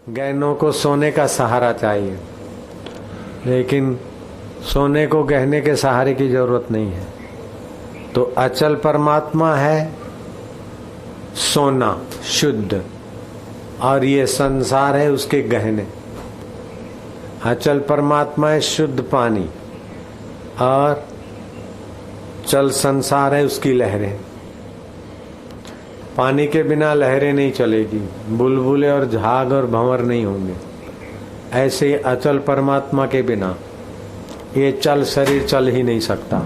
गहनों को सोने का सहारा चाहिए, लेकिन सोने को गहने के सहारे की जरूरत नहीं है। तो अचल परमात्मा है सोना शुद्ध, और ये संसार है उसके गहने। अचल परमात्मा है शुद्ध पानी, और चल संसार है उसकी लहरें। पानी के बिना लहरें नहीं चलेगी, बुलबुले और झाग और भंवर नहीं होंगे। ऐसे अचल परमात्मा के बिना ये चल शरीर चल ही नहीं सकता,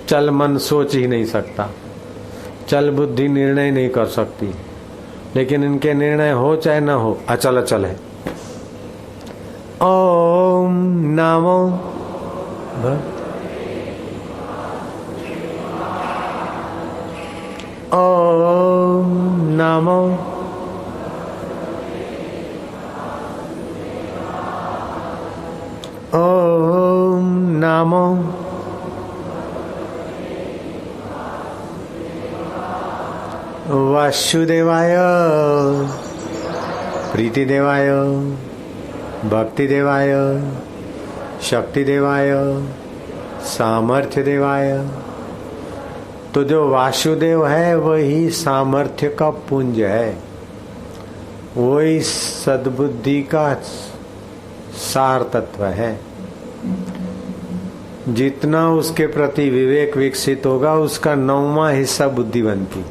चल मन सोच ही नहीं सकता, चल बुद्धि निर्णय नहीं कर सकती। लेकिन इनके निर्णय हो चाहे ना हो, अचल अचल है। ओम नमो ओम नमो ओम नमो वासुदेवाय प्रीतिदेवाय भक्तिदेवाय शक्तिदेवाय सामर्थ्यदेवाय। तो जो वासुदेव है वही सामर्थ्य का पुंज है, वही सद्बुद्धि का सार तत्व है। जितना उसके प्रति विवेक विकसित होगा उसका 9वां हिस्सा बुद्धि बनती,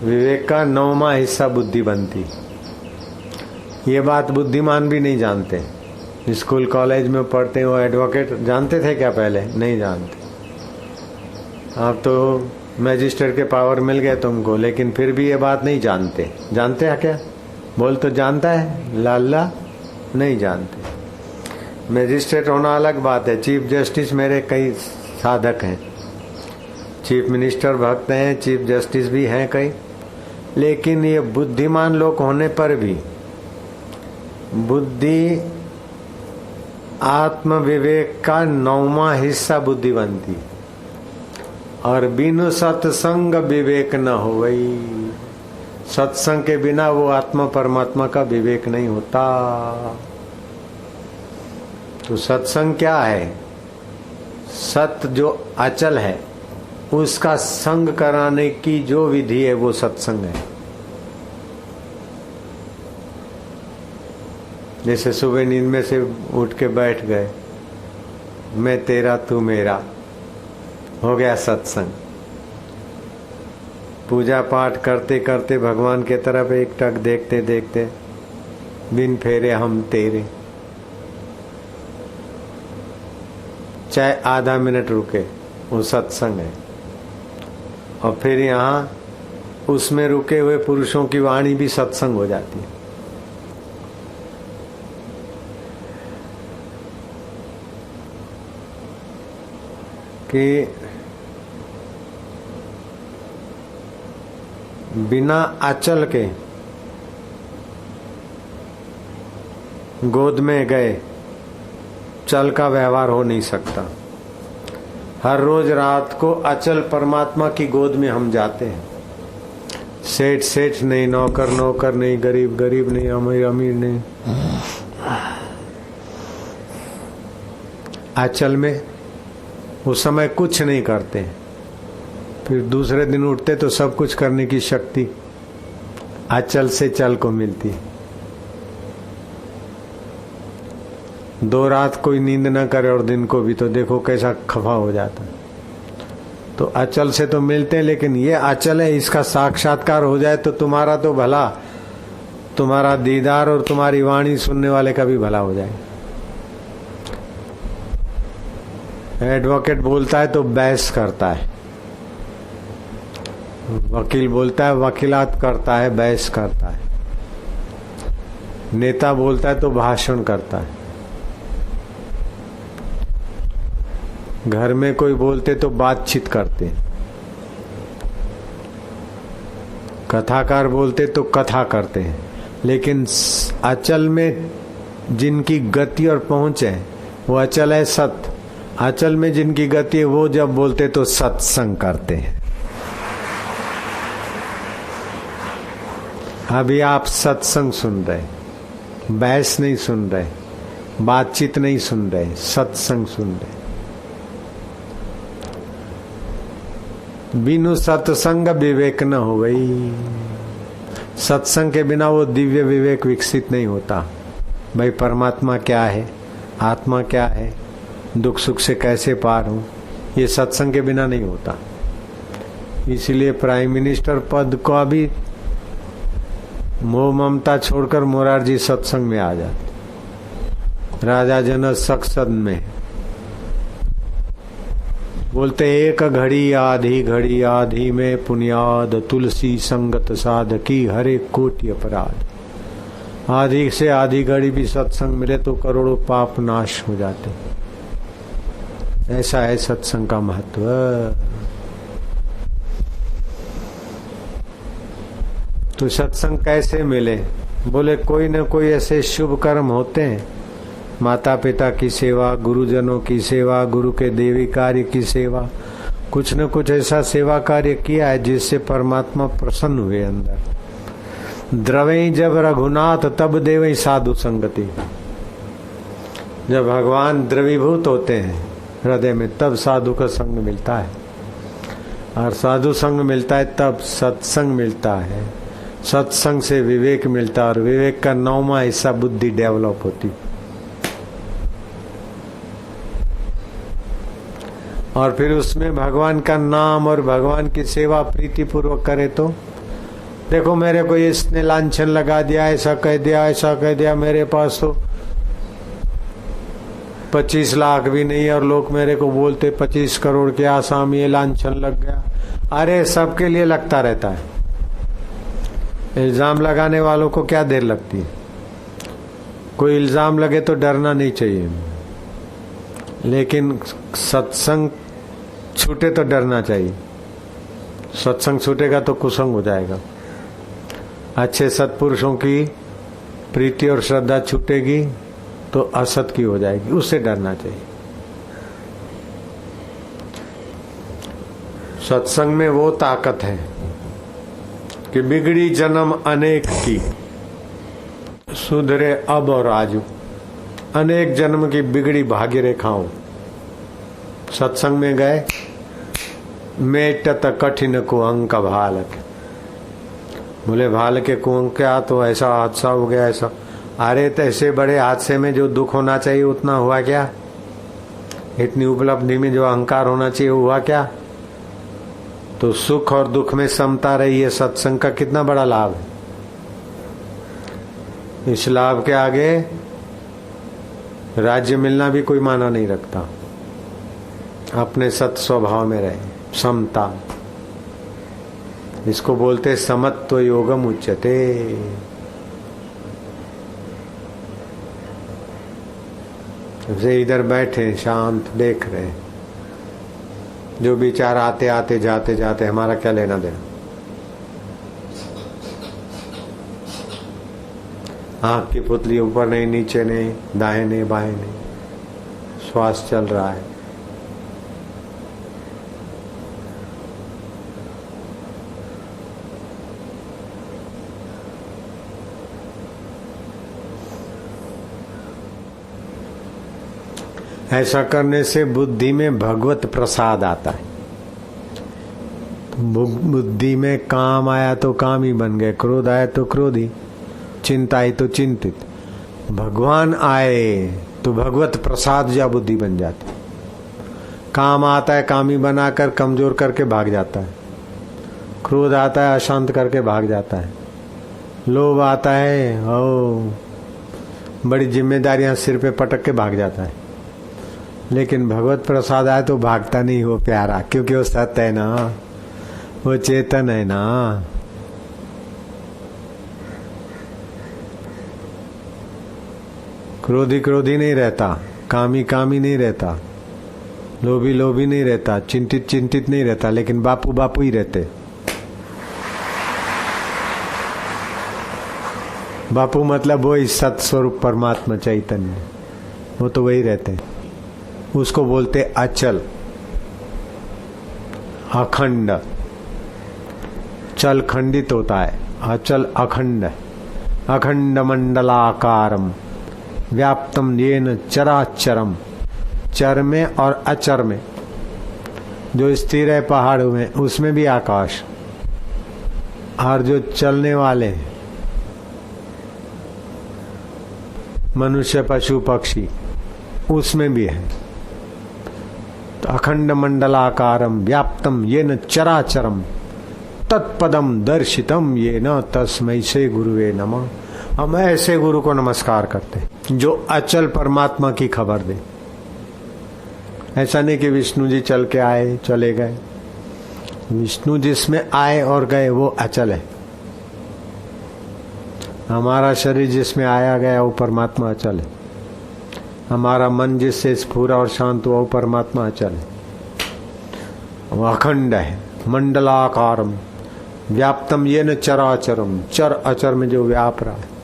विवेक का 9वां हिस्सा बुद्धि बनती। ये बात बुद्धिमान भी नहीं जानते। स्कूल कॉलेज में पढ़ते हो एडवोकेट जानते थे क्या? पहले नहीं जानते। अब तो मैजिस्ट्रेट के पावर मिल गए तुमको, लेकिन फिर भी ये बात नहीं जानते। जानते हैं क्या? बोल तो जानता है, लाला नहीं जानते। मैजिस्ट्रेट होना अलग बात है। चीफ जस्टिस मेरे कई साधक हैं, चीफ मिनिस्टर भक्त हैं, चीफ जस्टिस भी हैं कई। लेकिन ये बुद्धिमान लोग होने पर भी बुद्धि आत्म विवेक का 9वां हिस्सा बुद्धि बनती, और बिनु सत्संग विवेक न हो। वही सत्संग के बिना वो आत्मा परमात्मा का विवेक नहीं होता। तो सत्संग क्या है? सत्य जो अचल है उसका संग कराने की जो विधि है वो सत्संग है। जैसे सुबह नींद में से उठ के बैठ गए, मैं तेरा तू मेरा, हो गया सत्संग। पूजा पाठ करते करते भगवान के तरफ एक टक देखते देखते बिन फेरे हम तेरे, चाहे आधा मिनट रुके, वो सत्संग है। और फिर यहाँ उसमें रुके हुए पुरुषों की वाणी भी सत्संग हो जाती है। कि बिना अचल के गोद में गए चल का व्यवहार हो नहीं सकता। हर रोज रात को अचल परमात्मा की गोद में हम जाते हैं। सेठ सेठ नहीं, नौकर नौकर नहीं, गरीब गरीब नहीं, अमीर अमीर नहीं। अचल में उस समय कुछ नहीं करते, फिर दूसरे दिन उठते तो सब कुछ करने की शक्ति अचल से चल को मिलती। 2 रात कोई नींद न करे और दिन को भी, तो देखो कैसा खफा हो जाता। तो अचल से तो मिलते हैं, लेकिन ये अचल है, इसका साक्षात्कार हो जाए तो तुम्हारा तो भला, तुम्हारा दीदार और तुम्हारी वाणी सुनने वाले का भी भला हो जाए। एडवोकेट बोलता है तो बहस करता है, वकील बोलता है वकीलात करता है, बहस करता है, नेता बोलता है तो भाषण करता है, घर में कोई बोलते तो बातचीत करते, कथाकार बोलते तो कथा करते हैं। लेकिन अचल में जिनकी गति और पहुंच है वो अचल है सत्य। अचल में जिनकी गति है वो जब बोलते तो सत्संग करते हैं। अभी आप सत्संग सुन रहे, बहस नहीं सुन रहे, बातचीत नहीं सुन रहे, सत्संग सुन रहे। बिनु सत्संग विवेक न हो गई। सत्संग के बिना वो दिव्य विवेक विकसित नहीं होता। भाई परमात्मा क्या है, आत्मा क्या है, दुख सुख से कैसे पार हूं, ये सत्संग के बिना नहीं होता। इसलिए प्राइम मिनिस्टर पद को अभी मोह ममता छोड़कर मोरारजी सत्संग में आ जाते। राजा जनक सत्संग में बोलते, एक घड़ी आधी में पुण्याद, तुलसी संगत साधकी हरे कोटि अपराध। आधी से आधी घड़ी भी सत्संग मिले तो करोड़ों पाप नाश हो जाते। ऐसा है सत्संग का महत्व। तो सत्संग कैसे मिले? बोले कोई न कोई ऐसे शुभ कर्म होते हैं, माता पिता की सेवा, गुरुजनों की सेवा, गुरु के देवी कार्य की सेवा, कुछ न कुछ ऐसा सेवा कार्य किया है जिससे परमात्मा प्रसन्न हुए अंदर। द्रवई जब रघुनाथ तब देवई साधु संगति। जब भगवान द्रवीभूत होते हैं हृदय में तब साधु का संग मिलता है, और साधु संग मिलता है तब सत्संग मिलता है। सत्संग से विवेक मिलता है, और विवेक का 9वां हिस्सा बुद्धि डेवलप होती। और फिर उसमें भगवान का नाम और भगवान की सेवा प्रीति पूर्वक करे तो देखो, मेरे को इसने लांछन लगा दिया, ऐसा कह दिया, ऐसा कह दिया, मेरे पास तो 25 लाख भी नहीं, और लोग मेरे को बोलते 25 करोड़ के आसाम ये लांछन लग गया। अरे सबके लिए लगता रहता है। इल्जाम लगाने वालों को क्या देर लगती है? कोई इल्जाम लगे तो डरना नहीं चाहिए, लेकिन सत्संग छूटे तो डरना चाहिए। सत्संग छूटेगा तो कुसंग हो जाएगा। अच्छे सत्पुरुषों की प्रीति और श्रद्धा छूटेगी तो असत की हो जाएगी, उससे डरना चाहिए। सत्संग में वो ताकत है कि बिगड़ी जन्म अनेक की, सुधरे अब और आजू। अनेक जन्म की बिगड़ी भाग्य रेखाओं सत्संग में गए, मेटत कठिन कुअंक भालक। बोले भाल के कुअंक क्या, तो ऐसा हादसा हो गया ऐसा। अरे तो ऐसे बड़े हादसे में जो दुख होना चाहिए उतना हुआ क्या? इतनी उपलब्धि में जो अहंकार होना चाहिए हुआ क्या? तो सुख और दुख में समता रही है। सत्संग का कितना बड़ा लाभ है। इस लाभ के आगे राज्य मिलना भी कोई माना नहीं रखता। अपने सत स्वभाव में रहे, समता, इसको बोलते समत्व योगम उच्यते। से इधर बैठे शांत देख रहे, जो विचार आते आते जाते जाते हमारा क्या लेना देना। आंख की पुतली ऊपर नहीं, नीचे नहीं, दाएं नहीं, बाएं नहीं, श्वास चल रहा है। ऐसा करने से बुद्धि में भगवत प्रसाद आता है। बुद्धि में काम आया तो काम ही बन गए, क्रोध आया तो क्रोधी, चिंता आई तो चिंतित। भगवान आए तो भगवत प्रसाद या बुद्धि बन जाती। काम आता है कामी बनाकर कमजोर करके भाग जाता है, क्रोध आता है अशांत करके भाग जाता है, लोभ आता है ओ बड़ी जिम्मेदारियां सिर पे पटक के भाग जाता है। लेकिन भगवत प्रसाद आए तो भागता नहीं वो प्यारा, क्योंकि वो सत्य है ना, वो चेतन है ना। क्रोधी क्रोधी नहीं रहता, कामी कामी नहीं रहता, लोभी लोभी नहीं रहता, चिंतित चिंतित नहीं रहता, लेकिन बापू बापू ही रहते। बापू मतलब वही सत स्वरूप परमात्मा चैतन्य, वो तो वही रहते। उसको बोलते अचल, अखंड। चल खंडित होता है, अचल अखंड है। अखंड मंडलाकारम व्याप्तम येन चराचरम। चर में और अचर में, जो स्थिर है पहाड़ों में उसमें भी आकाश, और जो चलने वाले मनुष्य पशु पक्षी उसमें भी है। तो अखंड मंडलाकारम व्याप्तम येन चराचरम तत्पदम दर्शितम येन तस्मै से गुरुवे नमः। हम ऐसे गुरु को नमस्कार करते जो अचल परमात्मा की खबर दे। ऐसा नहीं कि विष्णु जी चल के आए चले गए। विष्णु जिसमें आए और गए वो अचल है। हमारा शरीर जिसमें आया गया वो परमात्मा अचल है। हमारा मन जिससे स्फूरा और शांत हुआ वो परमात्मा अचल है। वो अखंड है। मंडलाकारम व्याप्तम येन चराचरम। चर अचर में जो व्याप रहा है।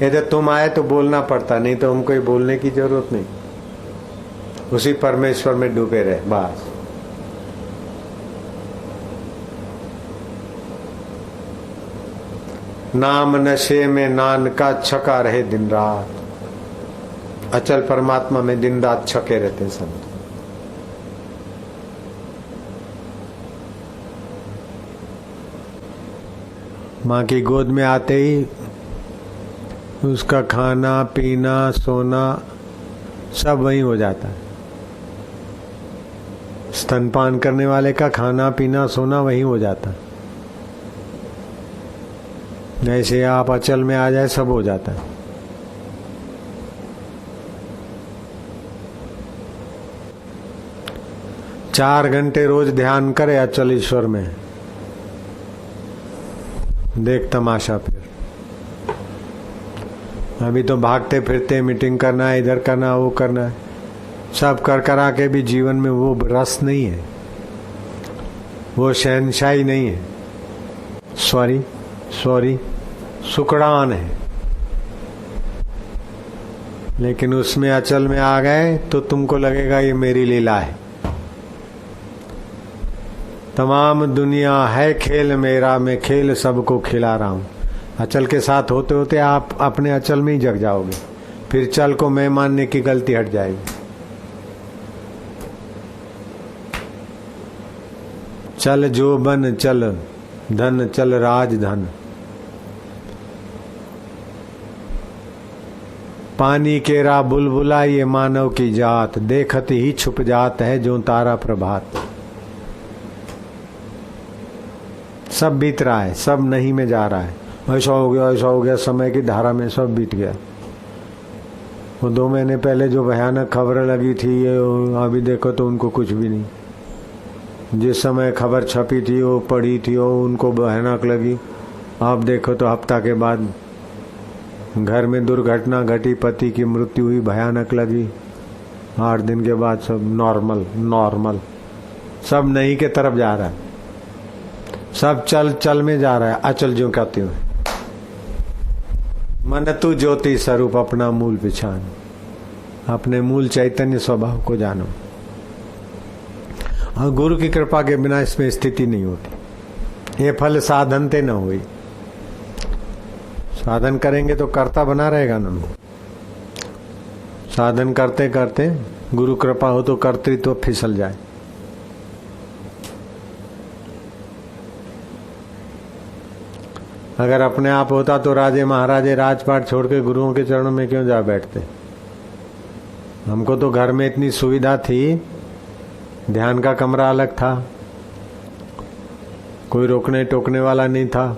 यदि तुम आए तो बोलना पड़ता, नहीं तो हमको बोलने की जरूरत नहीं। उसी परमेश्वर में डूबे रहे बस। नाम नशे में नान का छका रहे दिन रात। अचल परमात्मा में दिन रात छके रहते सब। माँ की गोद में आते ही उसका खाना पीना सोना सब वहीं हो जाता है। स्तनपान करने वाले का खाना पीना सोना वहीं हो जाता है। जैसे आप अचल में आ जाए सब हो जाता है। चार घंटे रोज ध्यान करे अचल ईश्वर में, देख तमाशा। फिर अभी तो भागते फिरते मीटिंग करना है, इधर करना वो करना है, सब कर करा के भी जीवन में वो रस नहीं है, वो शहनशाही नहीं है। सॉरी सुकड़ान है। लेकिन उसमें अचल में आ गए तो तुमको लगेगा ये मेरी लीला है। तमाम दुनिया है खेल मेरा, मैं खेल सबको खिला रहा हूं। अचल के साथ होते होते आप अपने अचल में ही जग जाओगे। फिर चल को मैं मानने की गलती हट जाएगी। चल जो बन चल धन चल राजधन। पानी केरा बुलबुला ये मानव की जात, देखत ही छुप जात है जो तारा प्रभात। सब बीत रहा है, सब नहीं में जा रहा है। ऐसा हो गया, समय की धारा में सब बीत गया। वो 2 महीने पहले जो भयानक खबर लगी थी, ये अभी देखो तो उनको कुछ भी नहीं। जिस समय खबर छपी थी वो पढ़ी थी वो उनको भयानक लगी। अब देखो तो हफ्ता के बाद घर में दुर्घटना घटी, पति की मृत्यु हुई, भयानक लगी। 8 दिन के बाद सब नॉर्मल सब नहीं के तरफ जा रहा है। सब चल में जा रहा है। अचल जो कहती हूँ, मन तू ज्योति स्वरूप अपना मूल पहचान, अपने मूल चैतन्य स्वभाव को जानो। और गुरु की कृपा के बिना इसमें स्थिति नहीं होती। ये फल साधन ते न हुई। साधन करेंगे तो कर्ता बना रहेगा ना। साधन करते करते गुरु कृपा हो तो कर्तृत्व फिसल जाए। अगर अपने आप होता तो राजे महाराजे राजपाट छोड़ के गुरुओं के चरणों में क्यों जा बैठते। हमको तो घर में इतनी सुविधा थी, ध्यान का कमरा अलग था, कोई रोकने टोकने वाला नहीं था।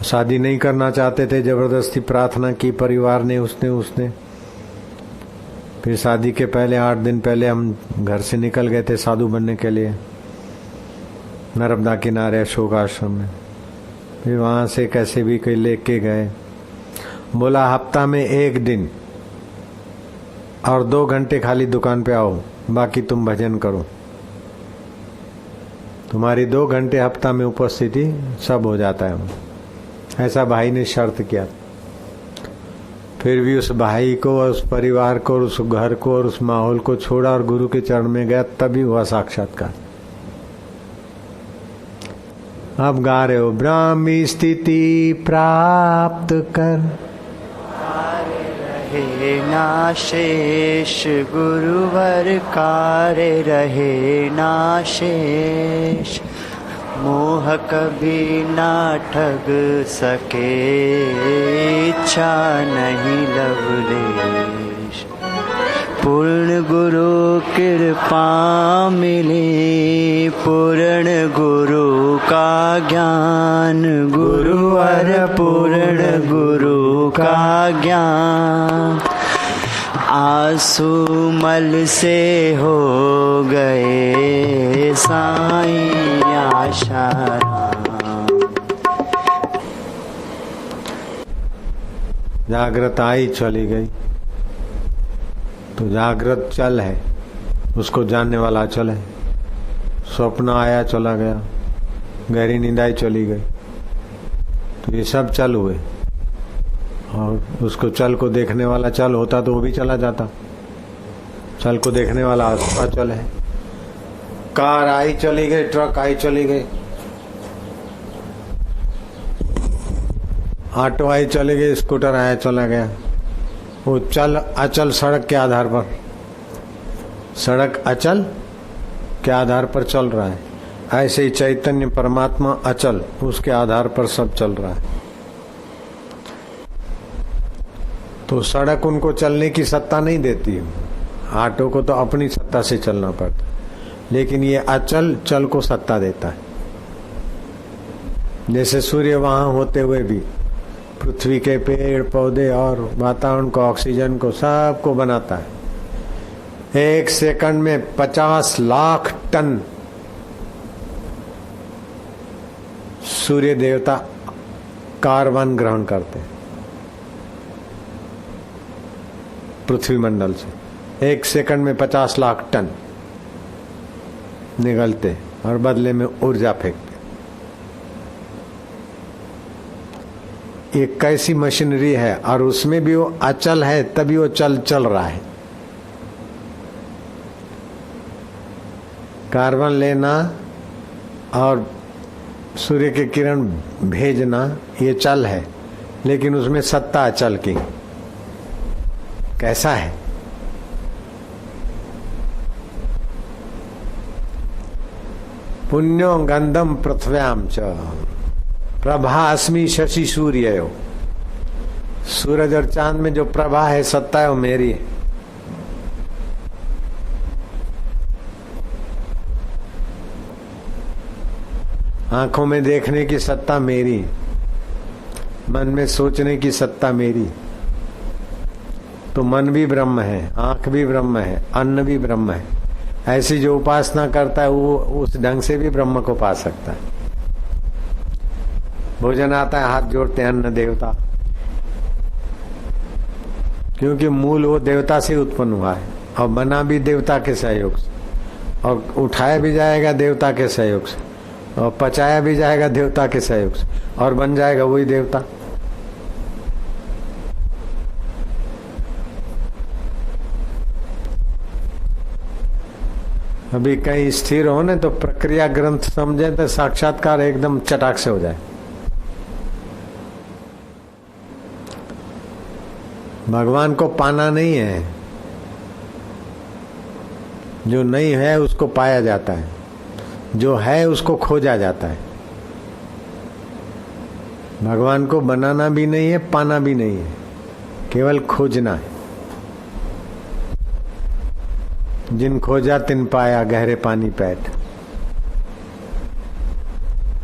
शादी नहीं करना चाहते थे, जबरदस्ती प्रार्थना की परिवार ने, उसने। फिर शादी के पहले 8 दिन पहले हम घर से निकल गए थे साधु बनने के लिए, नर्मदा किनारे अशोक आश्रम में। फिर वहां से कैसे भी कोई लेके गए। बोला हफ्ता में 1 दिन और 2 घंटे खाली दुकान पे आओ, बाकी तुम भजन करो। तुम्हारी 2 घंटे हफ्ता में उपस्थिति सब हो जाता है। ऐसा भाई ने शर्त किया। फिर भी उस भाई को और उस परिवार को और उस घर को और उस माहौल को छोड़ा और गुरु के चरण में गया, तभी हुआ साक्षात्कार। अब गा रहे हो, ब्राह्मी स्थिति प्राप्त कर रहे नाशेष, गुरुवर कार्य रहे नाशेष, मोह कभी ना ठग सके, इच्छा नहीं लवलेश। पूर्ण गुरु कृपा मिली, पूर्ण गुरु का ज्ञान, गुरुवर पूर्ण गुरु का ज्ञान। आंसू मल से हो गए साईं आशाराम। जागृत आई चली गई, तो जागृत चल है, उसको जानने वाला अचल है। स्वप्न आया चला गया, गहरी नींद आई चली गई, तो ये सब चल हुए। और उसको चल को देखने वाला चल होता तो वो भी चला जाता। चल को देखने वाला अचल है। कार आई चली गई, ट्रक आई चली गई, ऑटो आई चली गई, स्कूटर आया चला गया। वो चल अचल सड़क के आधार पर, सड़क अचल के आधार पर चल रहा है। ऐसे ही चैतन्य परमात्मा अचल, उसके आधार पर सब चल रहा है। तो सड़क उनको चलने की सत्ता नहीं देती, ऑटो को तो अपनी सत्ता से चलना पड़ता, लेकिन ये अचल चल को सत्ता देता है। जैसे सूर्य वहां होते हुए भी पृथ्वी के पेड़ पौधे और वातावरण को, ऑक्सीजन को, सबको बनाता है। एक सेकंड में 50 लाख टन सूर्य देवता कार्बन ग्रहण करते हैं पृथ्वी मंडल से। एक सेकंड में 50 लाख टन निकलते और बदले में ऊर्जा फेंकते। एक कैसी मशीनरी है, और उसमें भी वो अचल है, तभी वो चल रहा है। कार्बन लेना और सूर्य के किरण भेजना ये चल है, लेकिन उसमें सत्ता अचल की। कैसा है? पुण्यो गंधम पृथ्व्याम च प्रभास्मि शशि सूर्य। सूरज और चांद में जो प्रभा है, सत्ता है, वो मेरी है। आंखों में देखने की सत्ता मेरी, मन में सोचने की सत्ता मेरी। तो मन भी ब्रह्म है, आंख भी ब्रह्म है, अन्न भी ब्रह्म है। ऐसी जो उपासना करता है वो उस ढंग से भी ब्रह्म को पा सकता है। भोजन आता है, हाथ जोड़ते हैं, अन्न देवता, क्योंकि मूल वो देवता से उत्पन्न हुआ है और बना भी देवता के सहयोग से, और उठाया भी जाएगा देवता के सहयोग से, और पचाया भी जाएगा देवता के सहयोग से, और बन जाएगा वही देवता। अभी कहीं स्थिर हो न तो प्रक्रिया ग्रंथ समझे तो साक्षात्कार एकदम चटाक से हो जाए। भगवान को पाना नहीं है, जो नहीं है उसको पाया जाता है, जो है उसको खोजा जाता है। भगवान को बनाना भी नहीं है, पाना भी नहीं है, केवल खोजना है। जिन खोजा तिन पाया, गहरे पानी पैठ।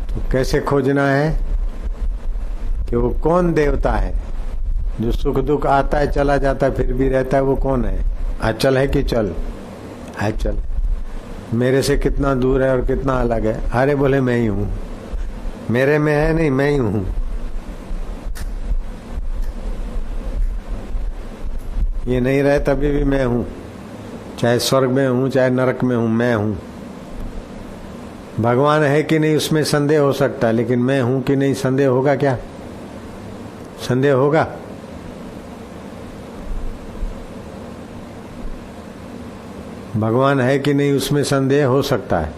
तो कैसे खोजना है कि वो कौन देवता है जो सुख दुख आता है चला जाता है फिर भी रहता है? वो कौन है? अचल है कि चल? अचल। मेरे से कितना दूर है और कितना अलग है? अरे बोले मैं ही हूं, मेरे में है नहीं, मैं ही हूं। ये नहीं रहे तभी भी मैं हूं, चाहे स्वर्ग में हूं चाहे नरक में हूं, मैं हूं। भगवान है कि नहीं उसमें संदेह हो सकता है, लेकिन मैं हूं कि नहीं संदेह होगा क्या? संदेह होगा? भगवान है कि नहीं उसमें संदेह हो सकता है,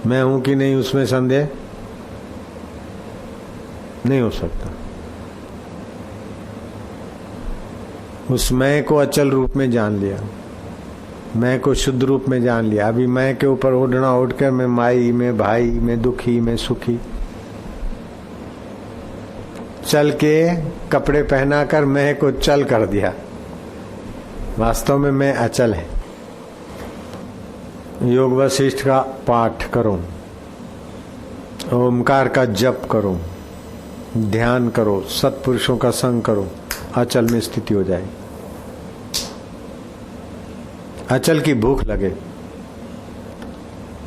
मैं हूं कि नहीं उसमें संदेह नहीं हो सकता। उस मैं को अचल रूप में जान लिया, मैं को शुद्ध रूप में जान लिया। अभी मैं के ऊपर ओढ़ना ओढ़ कर मैं माई, मैं भाई, मैं दुखी, मैं सुखी, चल के कपड़े पहनाकर मैं को चल कर दिया। वास्तव में मैं अचल है। योग वशिष्ठ का पाठ करो, ओमकार का जप करो, ध्यान करो, सत्पुरुषों का संग करो, अचल में स्थिति हो जाए। अचल की भूख लगे,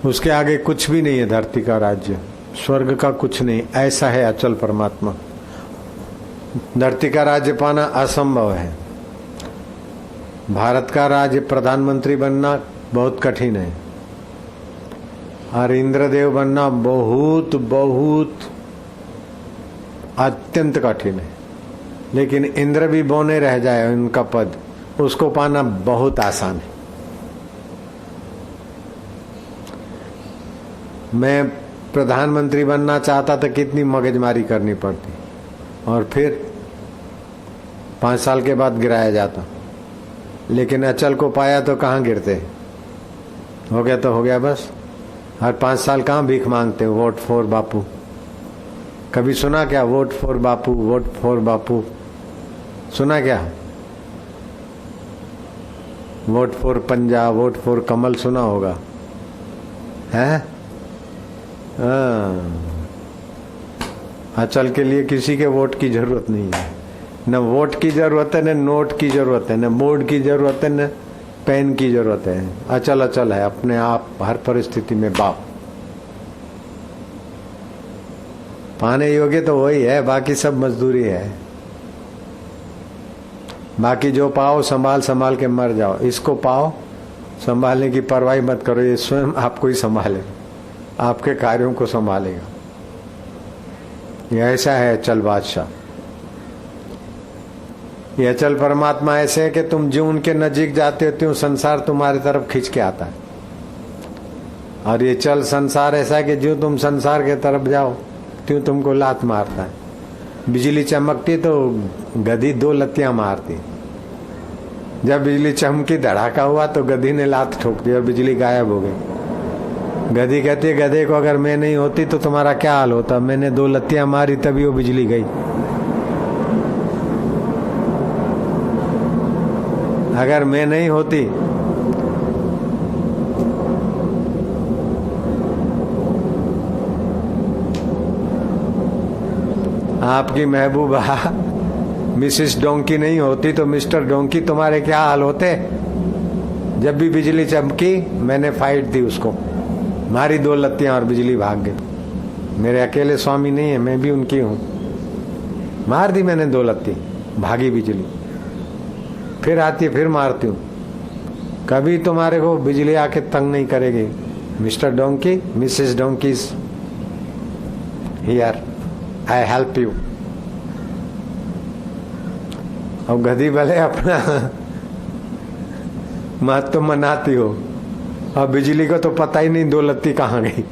उसके आगे कुछ भी नहीं है। धरती का राज्य, स्वर्ग का कुछ नहीं, ऐसा है अचल परमात्मा। धरती का राज्य पाना असंभव है। भारत का राज्य प्रधानमंत्री बनना बहुत कठिन है, और इंद्रदेव बनना बहुत बहुत अत्यंत कठिन है। लेकिन इंद्र भी बौने रह जाए उनका पद, उसको पाना बहुत आसान है। मैं प्रधानमंत्री बनना चाहता तो कितनी मगजमारी करनी पड़ती, और फिर 5 साल के बाद गिराया जाता। लेकिन अचल को पाया तो कहाँ गिरते, हो गया तो हो गया बस। हर 5 साल कहाँ भीख मांगते, वोट फॉर बापू। कभी सुना क्या vote for Bapu, vote for Bapu सुना क्या? Vote for Punjab, vote for Kamal सुना होगा, है? अचल के लिए किसी के वोट की जरूरत नहीं है। न वोट की जरूरत है, न नोट की जरूरत है, न बोर्ड की जरूरत है, न पेन की जरूरत है। अचल अचल है अपने आप, हर परिस्थिति में बाप। पाने योग्य तो वही है, बाकी सब मजदूरी है। बाकी जो पाओ संभाल संभाल के मर जाओ। इसको पाओ, संभालने की परवाह मत करो, ये स्वयं आपको ही संभाले, आपके कार्यों को संभालेगा। यह ऐसा है अचल बादशाह। ये अचल परमात्मा ऐसे है कि तुम जो उनके नजीक जाते हो त्यों संसार तुम्हारी तरफ खींच के आता है। और ये चल संसार ऐसा है कि जो तुम संसार के तरफ जाओ त्यों तुमको लात मारता है। बिजली चमकती तो गधी 2 लत्तियां मारती। जब बिजली चमकी, धड़ाका हुआ तो गधी ने लात ठोक दी और बिजली गायब हो गई। गधी कहती है गधे को, अगर मैं नहीं होती तो तुम्हारा क्या हाल होता? मैंने 2 लत्तियां मारी तभी वो बिजली गई। अगर मैं नहीं होती आपकी महबूबा मिसिस डोंकी नहीं होती तो मिस्टर डोंकी तुम्हारे क्या हाल होते? जब भी बिजली चमकी मैंने फाइट दी, उसको मारी 2 लत्तियां और बिजली भाग गई। मेरे अकेले स्वामी नहीं है, मैं भी उनकी हूं। मार दी मैंने 2 लत्ती, भागी बिजली, फिर आती है फिर मारती हूं। कभी तुम्हारे को बिजली आके तंग नहीं करेगी। Mister donkey, Mrs donkey's here, I help you. अब गधी भले अपना महत्व मनाती हो, अब बिजली को तो पता ही नहीं 2 लत्ती कहाँ गई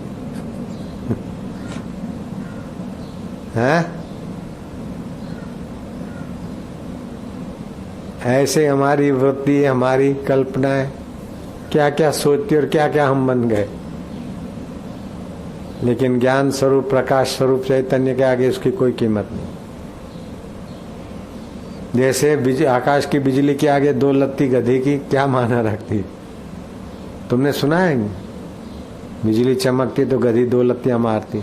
है। ऐसे हमारी वृत्ति, हमारी कल्पनाएं क्या क्या सोचती और क्या क्या हम बन गए। लेकिन ज्ञान स्वरूप, प्रकाश स्वरूप चैतन्य के आगे उसकी कोई कीमत नहीं। जैसे आकाश की बिजली के आगे 2 लत्ती गधी की क्या माना रखती। तुमने सुना है बिजली चमकती तो गधी 2 लत्तियां मारती।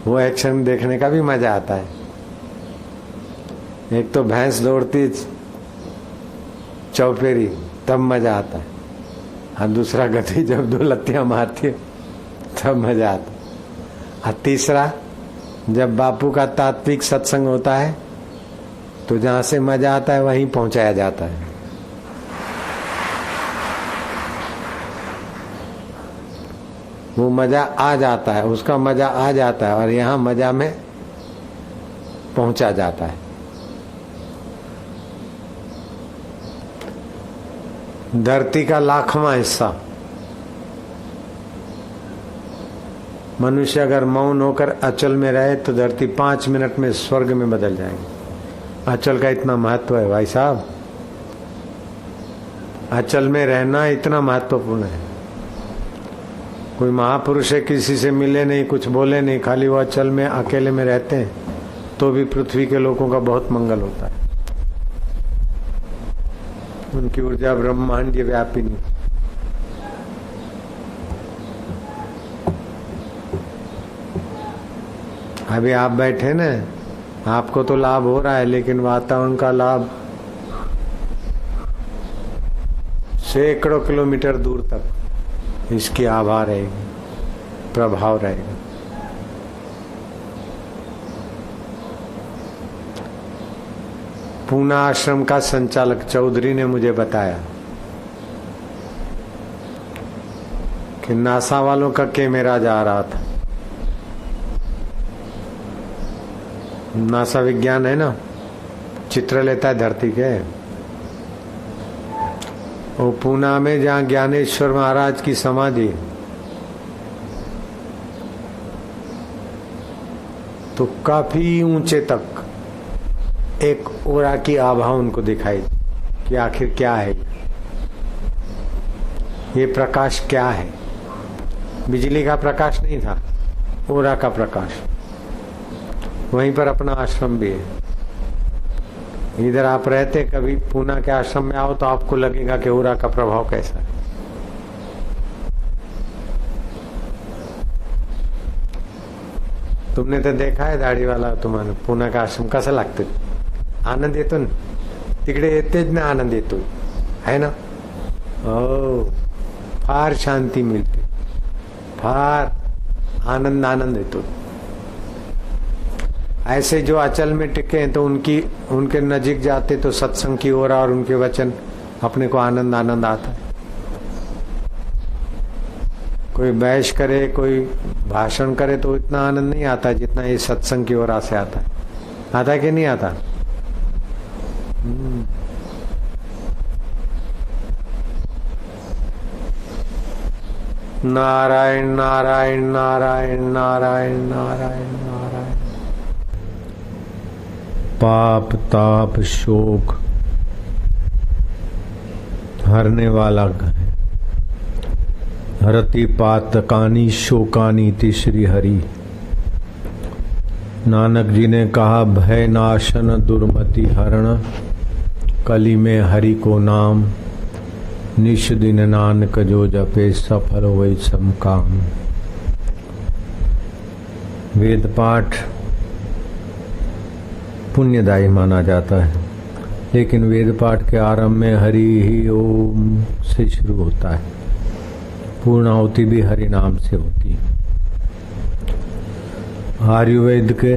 वो एक्शन देखने का भी मजा आता है। एक तो भैंस दौड़ती चौपेरी, तब मजा आता है, और दूसरा गधी जब 2 लत्तियां मारती है तब मजा आता है। और तीसरा, जब बापू का तात्विक सत्संग होता है तो जहां से मजा आता है वहीं पहुंचाया जाता है। वो मजा आ जाता है, उसका मजा आ जाता है, और यहां मजा में पहुंचा जाता है। धरती का 1,00,000वां हिस्सा। मनुष्य अगर मौन होकर अचल में रहे तो धरती 5 मिनट में स्वर्ग में बदल जाएगी। अचल का इतना महत्व है भाई साहब, अचल में रहना इतना महत्वपूर्ण है। कोई महापुरुष है, किसी से मिले नहीं, कुछ बोले नहीं, खाली वो अचल में अकेले में रहते हैं तो भी पृथ्वी के लोगों का बहुत मंगल होता है। उनकी ऊर्जा ब्रह्मांडीय व्यापिनी। अभी आप बैठे ना, आपको तो लाभ हो रहा है, लेकिन वातावरण का लाभ सैकड़ों किलोमीटर दूर तक इसकी आभा रहेगी, प्रभाव रहेगा। पूना आश्रम का संचालक चौधरी ने मुझे बताया कि नासा वालों का कैमरा जा रहा था। नासा विज्ञान है ना, चित्र लेता है धरती के। वो पूना में जहाँ ज्ञानेश्वर महाराज की समाधि, तो काफी ऊंचे तक एक ओरा की आभा उनको दिखाई कि आखिर क्या है ये प्रकाश, क्या है। बिजली का प्रकाश नहीं था, ओरा का प्रकाश। वहीं पर अपना आश्रम भी है। इधर आप रहते, कभी पूना के आश्रम में आओ तो आपको लगेगा कि ओरा का प्रभाव कैसा है। तुमने तो देखा है दाढ़ी वाला, तुम्हारा पूना का आश्रम कसा लागतं? आनंद येतो ना, तिकडे येतेच ना, आनंद येतो है ना। ओ फार शांती मिळते, फार आनंद येतो। ऐसे जो अचल में टिके हैं तो उनके नजीक जाते तो सत्संग की ओर और उनके वचन अपने को आनंद आता है। कोई बहस करे, कोई भाषण करे तो इतना आनंद नहीं आता जितना ये सत्संग की ओर से आता है। आता है कि नहीं आता? नारायण नारायण नारायण नारायण नारायण नारायण। पाप ताप शोक हरने वाला है। हरति पातकानी शोकानी श्री हरि। नानक जी ने कहा, भय नाशन दुर्मति हरण, कली में हरि को नाम, निश दिन नानक जो जपे, सफल होई सम काम। वेद पाठ पुण्यदायी माना जाता है, लेकिन वेद पाठ के आरंभ में हरि ही ओम से शुरू होता है। पूर्णाहुति भी हरि नाम से होती है। आयुर्वेद के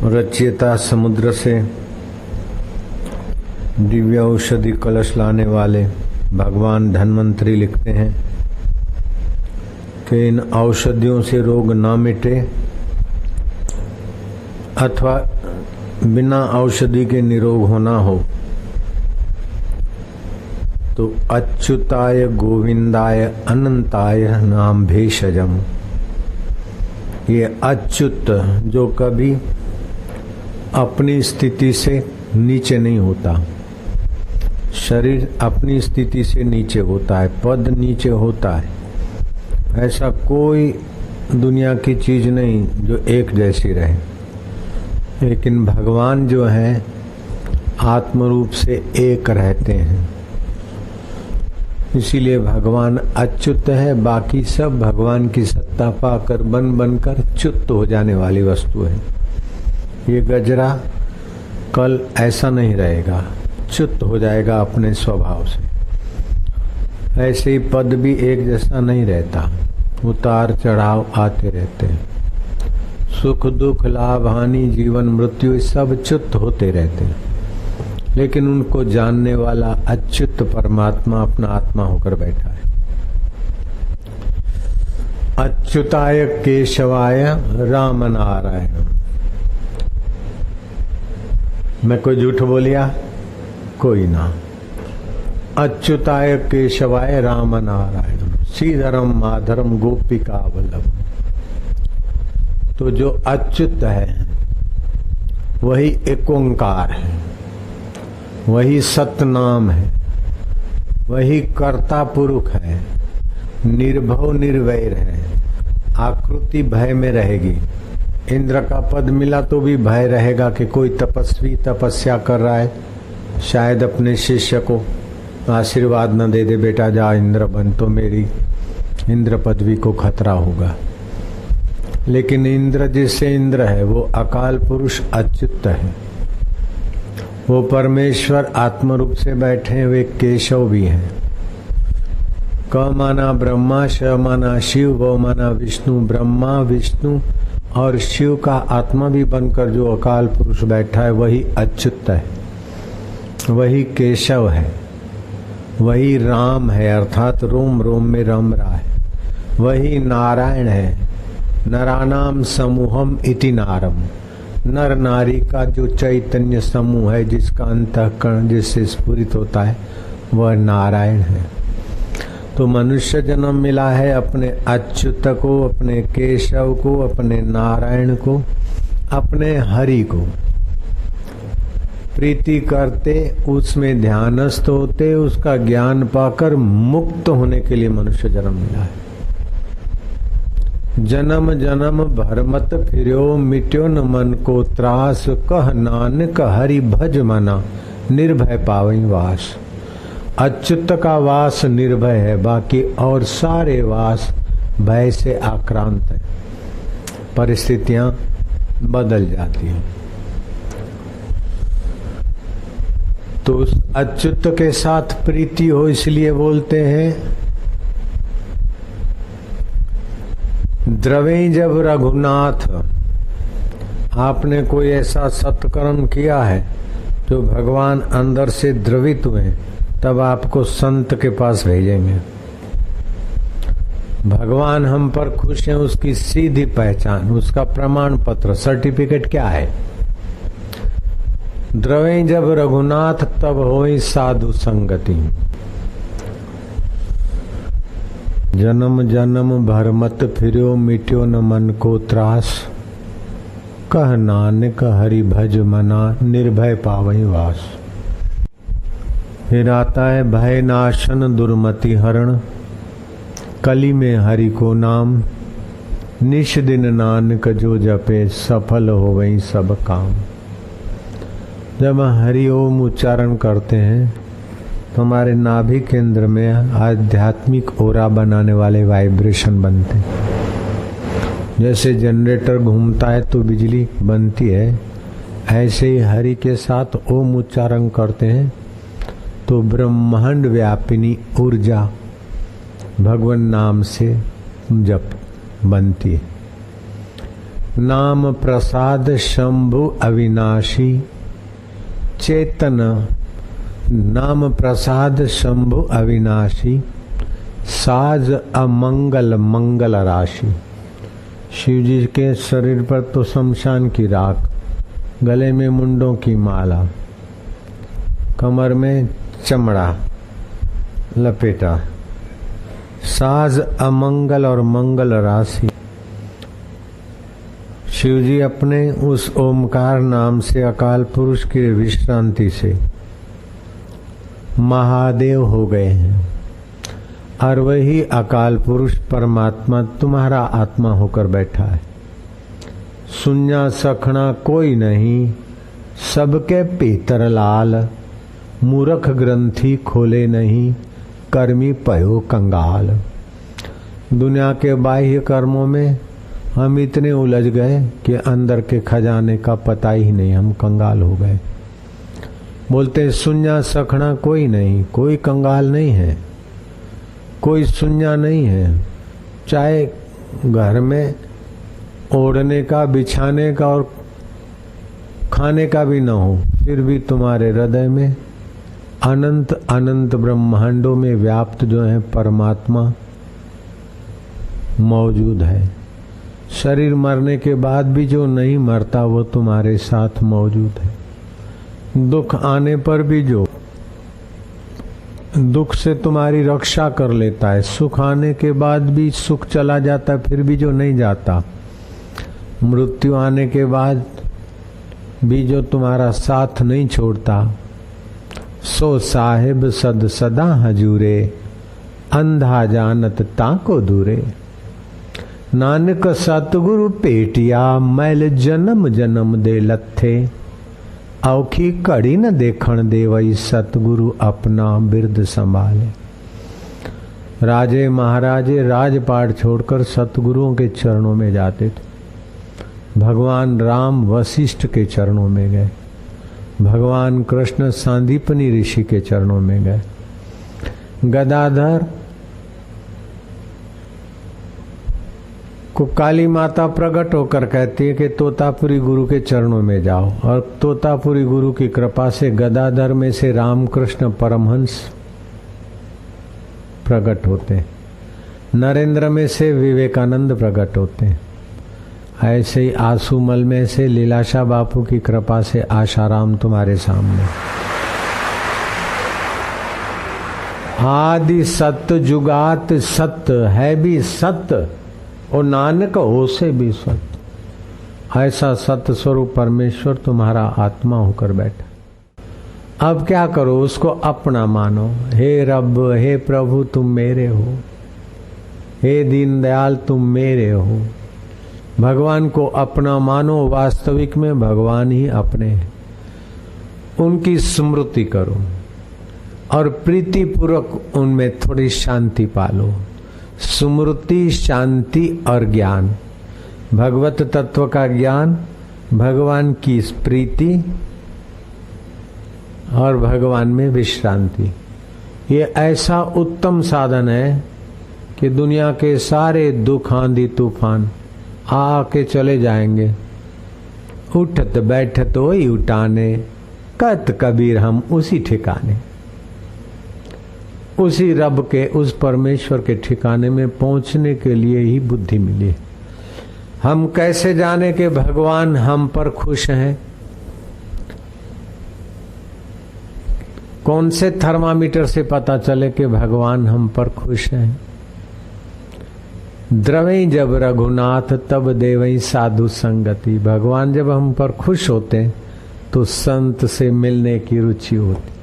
रचयिता समुद्र से दिव्य औषधि कलश लाने वाले भगवान धन्वंतरी लिखते हैं कि इन औषधियों से रोग ना मिटे अथवा बिना औषधि के निरोग होना हो तो अच्युताय गोविंदाय अनंताय नाम भेषजम। ये अच्युत जो कभी अपनी स्थिति से नीचे नहीं होता, शरीर अपनी स्थिति से नीचे होता है, पद नीचे होता है, ऐसा कोई दुनिया की चीज नहीं जो एक जैसी रहे। लेकिन भगवान जो है आत्म रूप से एक रहते हैं, इसीलिए भगवान अच्युत है। बाकी सब भगवान की सत्ता पाकर बनकर च्युत हो जाने वाली वस्तु है। ये गजरा कल ऐसा नहीं रहेगा, च्युत हो जाएगा अपने स्वभाव से। ऐसे ही पद भी एक जैसा नहीं रहता, उतार चढ़ाव आते रहते हैं। सुख दुख लाभ हानि जीवन मृत्यु सब च्युत होते रहते हैं, लेकिन उनको जानने वाला अच्युत परमात्मा अपना आत्मा होकर बैठा है। अच्युताय केशवाय राम नारायण। मैं कोई झूठ बोलिया? कोई ना। अच्युताय केशवाय राम नारायण श्रीधरम माधरम गोपिका वल्लभ। तो जो अच्युत है वही एक ओंकार है, वही सतनाम है, वही कर्ता पुरुष है, निर्भव निर्वैर है, आकृति भय में रहेगी। इंद्र का पद मिला तो भी भय रहेगा कि कोई तपस्वी तपस्या कर रहा है, शायद अपने शिष्य को आशीर्वाद न दे दे, बेटा जा इंद्र बन, तो मेरी इंद्र पदवी को खतरा होगा। लेकिन इंद्र जिससे इंद्र है वो अकाल पुरुष अच्युत है, वो परमेश्वर आत्म रूप से बैठे हुए केशव भी हैं। क माना ब्रह्मा, श माना शिव, व माना विष्णु। ब्रह्मा विष्णु और शिव का आत्मा भी बनकर जो अकाल पुरुष बैठा है वही अच्युत है, वही केशव है, वही राम है, अर्थात रोम रोम में रम रहा है, वही नारायण है। नरानाम समूहम इति नारम, नर नारी का जो चैतन्य समूह है जिसका अंतःकरण जिससे स्फुरित होता है वह नारायण है। तो मनुष्य जन्म मिला है अपने अच्युत को, अपने केशव को, अपने नारायण को, अपने हरि को प्रीति करते, उसमें ध्यानस्थ होते, उसका ज्ञान पाकर मुक्त होने के लिए मनुष्य जन्म मिला है। जन्म जन्म भर मत फिर्यो, मिट्यो न मन को त्रास, कह नानक हरि भज मना, निर्भय पावई वास। अच्युत का वास निर्भय है, बाकी और सारे वास भय से आक्रांत है, परिस्थितियां बदल जाती हैं। तो उस अच्युत के साथ प्रीति हो, इसलिए बोलते हैं द्रवे जब रघुनाथ। आपने कोई ऐसा सत्कर्म किया है जो भगवान अंदर से द्रवित हुए, तब आपको संत के पास भेजेंगे। भगवान हम पर खुश हैं, उसकी सीधी पहचान, उसका प्रमाण पत्र, सर्टिफिकेट क्या है? द्रवे जब रघुनाथ तब होई साधु संगति। जन्म जन्म भर मत फिर्यो, मिट्यो न मन को त्रास, कह नानक हरि भज मना, निर्भय पावई वास। फिर आता है भय नाशन दुर्मति हरण, कली में हरि को नाम, निश दिन नानक जो जपे, सफल हो वही सब काम। जब हरि ओम उच्चारण करते हैं तो हमारे नाभि केंद्र में आध्यात्मिक ओरा बनाने वाले वाइब्रेशन बनते हैं। जैसे जनरेटर घूमता है तो बिजली बनती है, ऐसे ही हरि के साथ ओम उच्चारण करते हैं तो ब्रह्मांड व्यापिनी ऊर्जा भगवान नाम से जप बनती है। नाम प्रसाद शंभु अविनाशी चेतन, नाम प्रसाद शंभु अविनाशी, साज अमंगल मंगल राशि। शिव जी के शरीर पर तो शमशान की राख, गले में मुंडों की माला, कमर में चमड़ा लपेटा, साज अमंगल और मंगल राशि। शिव जी अपने उस ओमकार नाम से अकाल पुरुष की विश्रांति से महादेव हो गए हैं, और वही अकाल पुरुष परमात्मा तुम्हारा आत्मा होकर बैठा है। सुन्या सखना कोई नहीं, सबके पीतर लाल, मूर्ख ग्रंथि खोले नहीं, कर्मी पयो कंगाल। दुनिया के बाह्य कर्मों में हम इतने उलझ गए कि अंदर के खजाने का पता ही नहीं, हम कंगाल हो गए। बोलते सुन्या सखना कोई नहीं, कोई कंगाल नहीं है, कोई सुन्या नहीं है। चाहे घर में ओढ़ने का, बिछाने का और खाने का भी न हो, फिर भी तुम्हारे हृदय में अनंत अनंत ब्रह्मांडों में व्याप्त जो है परमात्मा मौजूद है। शरीर मरने के बाद भी जो नहीं मरता वो तुम्हारे साथ मौजूद है। दुख आने पर भी जो दुख से तुम्हारी रक्षा कर लेता है। सुख आने के बाद भी सुख चला जाता है, फिर भी जो नहीं जाता। मृत्यु आने के बाद भी जो तुम्हारा साथ नहीं छोड़ता। सो साहिब सद सदा हजूरे, अंधा जानत ताको दूरे। नानक सतगुरु पेटिया, मैल जन्म जन्म दे लथे। औखी कड़ी न देखण देवई, सतगुरु अपना बिरद संभाले। राजे महाराजे राजपाट छोड़कर सतगुरुओं के चरणों में जाते थे। भगवान राम वशिष्ठ के चरणों में गए, भगवान कृष्ण सांदीपनी ऋषि के चरणों में गए। गदाधर को काली माता प्रकट होकर कहती है कि तोतापुरी गुरु के चरणों में जाओ, और तोतापुरी गुरु की कृपा से गदाधर में से रामकृष्ण परमहंस प्रकट होते, नरेंद्र में से विवेकानंद प्रकट होते। ऐसे ही आंसूमल में से लीलाशाह बापू की कृपा से आशाराम तुम्हारे सामने। आदि सत्य जुगात सत्य है भी सत्य, और नानक हो से भी सत्य। ऐसा सत्य स्वरूप परमेश्वर तुम्हारा आत्मा होकर बैठा। अब क्या करो, उसको अपना मानो। हे रब, हे प्रभु तुम मेरे हो, हे दीनदयाल तुम मेरे हो। भगवान को अपना मानो। वास्तविक में भगवान ही अपने हैं। उनकी स्मृति करो और प्रीतिपूर्वक उनमें थोड़ी शांति पालो। स्मृति, शांति और ज्ञान, भगवत तत्व का ज्ञान, भगवान की प्रीति और भगवान में विश्रांति, ये ऐसा उत्तम साधन है कि दुनिया के सारे दुख आंधी तूफान आके चले जाएंगे। उठत बैठत वही उठाने, कत कबीर हम उसी ठिकाने। उसी रब के, उस परमेश्वर के ठिकाने में पहुंचने के लिए ही बुद्धि मिली। हम कैसे जाने कि भगवान हम पर खुश हैं? कौन से थर्मामीटर से पता चले कि भगवान हम पर खुश हैं? द्रवई जब रघुनाथ तब देवई साधु संगति। भगवान जब हम पर खुश होते तो संत से मिलने की रुचि होती।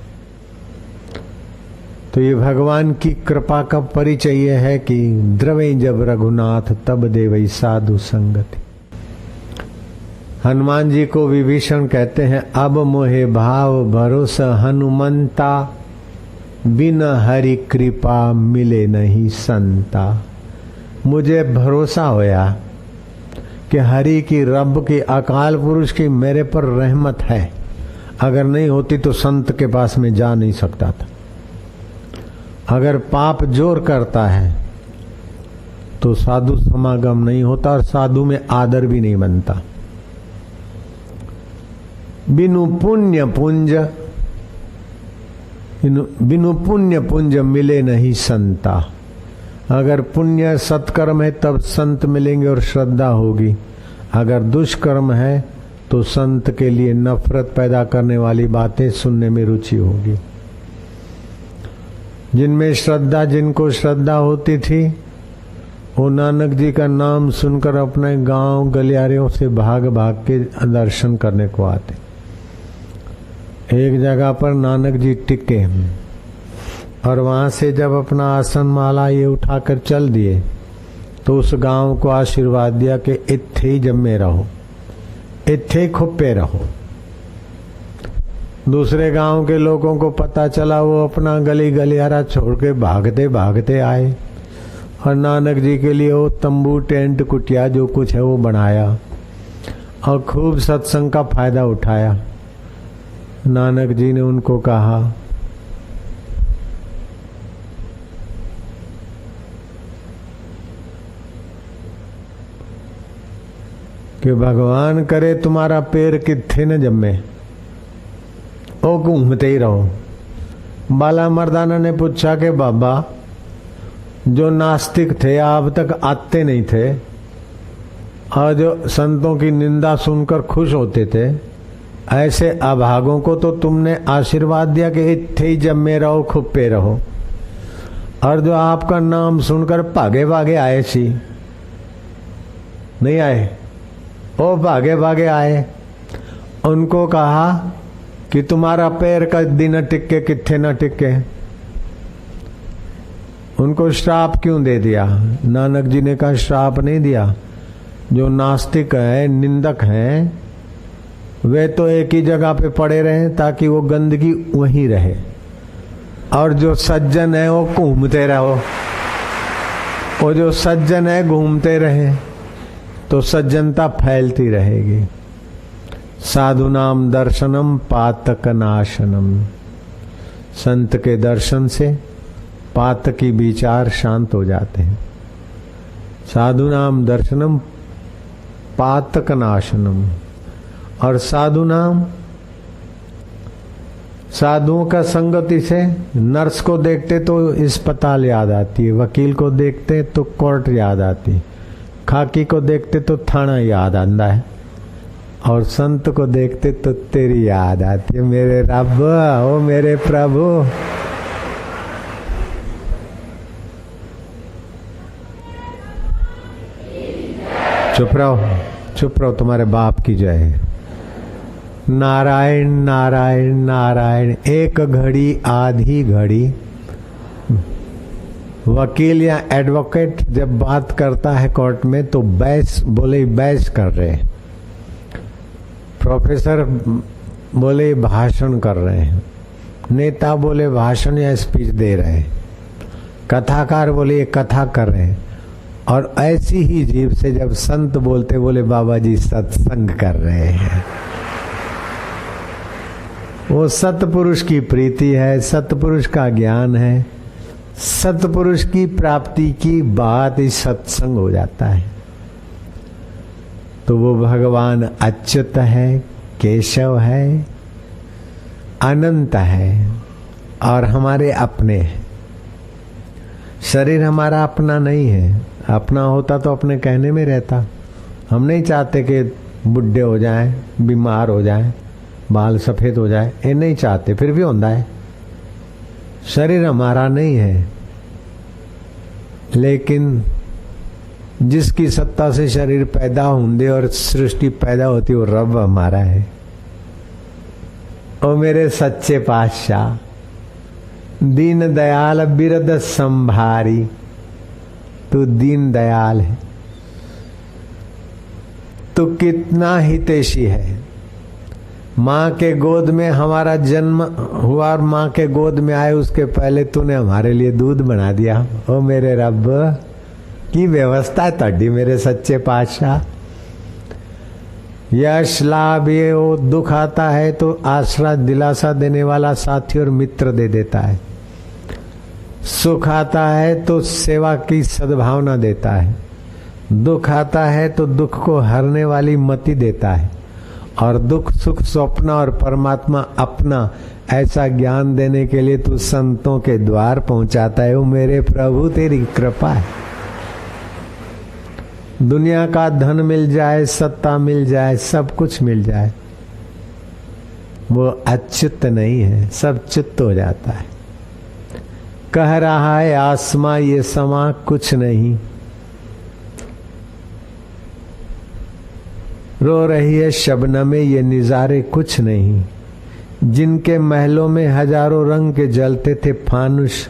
तो ये भगवान की कृपा का परिचय यह है कि द्रवई जब रघुनाथ तब देवई साधु संगति। हनुमान जी को विभीषण कहते हैं, अब मोहे भाव भरोसा हनुमंता, बिन हरि कृपा मिले नहीं संता। मुझे भरोसा होया कि हरि की, रब की, अकाल पुरुष की मेरे पर रहमत है। अगर नहीं होती तो संत के पास में जा नहीं सकता था। अगर पाप जोर करता है तो साधु समागम नहीं होता और साधु में आदर भी नहीं बनता। बिनु पुण्य पुंज मिले नहीं संता। अगर पुण्य सत्कर्म है तब संत मिलेंगे और श्रद्धा होगी। अगर दुष्कर्म है तो संत के लिए नफरत पैदा करने वाली बातें सुनने में रुचि होगी। जिनमें श्रद्धा, जिनको श्रद्धा होती थी, वो नानक जी का नाम सुनकर अपने गांव गलियारों से भाग भाग के दर्शन करने को आते। एक जगह पर नानक जी टिके और वहां से जब अपना आसन माला ये उठाकर चल दिए तो उस गांव को आशीर्वाद दिया कि इत्थे ही जम्मे रहो, इत्थे खुप्पे रहो। दूसरे गांव के लोगों को पता चला, वो अपना गली गलियारा छोड़ के भागते भागते आए और नानक जी के लिए वो तंबू, टेंट, कुटिया जो कुछ है वो बनाया और खूब सत्संग का फायदा उठाया। नानक जी ने उनको कहा कि भगवान करे तुम्हारा पैर किथे न जमे, ओ घूमते ही रहो। बाला मर्दाना ने पूछा कि बाबा, जो नास्तिक थे अब तक आते नहीं थे और जो संतों की निंदा सुनकर खुश होते थे, ऐसे अभागों को तो तुमने आशीर्वाद दिया कि इत्थे ही जम्मे रहो, खुप्पे रहो, और जो आपका नाम सुनकर भागे भागे आए सी, नहीं आए, वो भागे भागे आए, उनको कहा कि तुम्हारा पैर का दिन टिके किथे न टिके। उनको श्राप क्यों दे दिया? नानक जी ने कहा श्राप नहीं दिया। जो नास्तिक है, निंदक हैं, वे तो एक ही जगह पे पड़े रहें ताकि वो गंदगी वहीं रहे, और जो सज्जन है वो घूमते रहो। वो जो सज्जन है घूमते रहे तो सज्जनता फैलती रहेगी। साधुनाम दर्शनम पातक नाशनम। संत के दर्शन से पातकी विचार शांत हो जाते हैं। साधुनाम दर्शनम पातक नाशनम। और साधु नाम, साधुओं का संगति से नर्स को देखते तो अस्पताल याद आती है, वकील को देखते तो कोर्ट याद आती, खाकी को देखते तो थाना याद आता है, और संत को देखते तो तेरी याद आती है। मेरे रब, ओ मेरे प्रभु। चुप रहो, चुप रहो, तुम्हारे बाप की जय है। नारायण नारायण नारायण। एक घड़ी आधी घड़ी वकील या एडवोकेट जब बात करता है कोर्ट में तो बहस बोले बहस कर रहे हैं, प्रोफेसर बोले भाषण कर रहे हैं, नेता बोले भाषण या स्पीच दे रहे हैं, कथाकार बोले ये कथा कर रहे हैं, और ऐसी ही जीभ से जब संत बोलते बोले बाबा जी सत्संग कर रहे हैं। वो सतपुरुष की प्रीति है, सतपुरुष का ज्ञान है, सतपुरुष की प्राप्ति की बात ही सत्संग हो जाता है। तो वो भगवान अच्युत है, केशव है, अनंत है, और हमारे अपने हैं। शरीर हमारा अपना नहीं है, अपना होता तो अपने कहने में रहता। हम नहीं चाहते कि बुढ़े हो जाएं, बीमार हो जाएं, बाल सफेद हो जाए, ये नहीं चाहते, फिर भी होता है। शरीर हमारा नहीं है, लेकिन जिसकी सत्ता से शरीर पैदा होंगे और सृष्टि पैदा होती वो रब हमारा है। ओ मेरे सच्चे पातशाह, दीन दयाल बिरद संभारी, तू दीन दयाल है, तू कितना हितैषी है। माँ के गोद में हमारा जन्म हुआ और माँ के गोद में आए उसके पहले तूने हमारे लिए दूध बना दिया। ओ मेरे रब की व्यवस्था है तड़ी, मेरे सच्चे पातशाह। यश लाभ ये वो दुख आता है तो आसरा दिलासा देने वाला साथी और मित्र दे देता है, सुख आता है तो सेवा की सद्भावना देता है, दुख आता है तो दुख को हरने वाली मति देता है, और दुख सुख स्वप्न और परमात्मा अपना ऐसा ज्ञान देने के लिए तू संतों के द्वार पहुंचाता है। वो मेरे प्रभु तेरी कृपा है। दुनिया का धन मिल जाए, सत्ता मिल जाए, सब कुछ मिल जाए, वो अच्युत नहीं है, सब चित्त हो जाता है। कह रहा है आसमां ये समा कुछ नहीं, रो रही है शबनमें ये निजारे कुछ नहीं, जिनके महलों में हजारों रंग के जलते थे फानुस,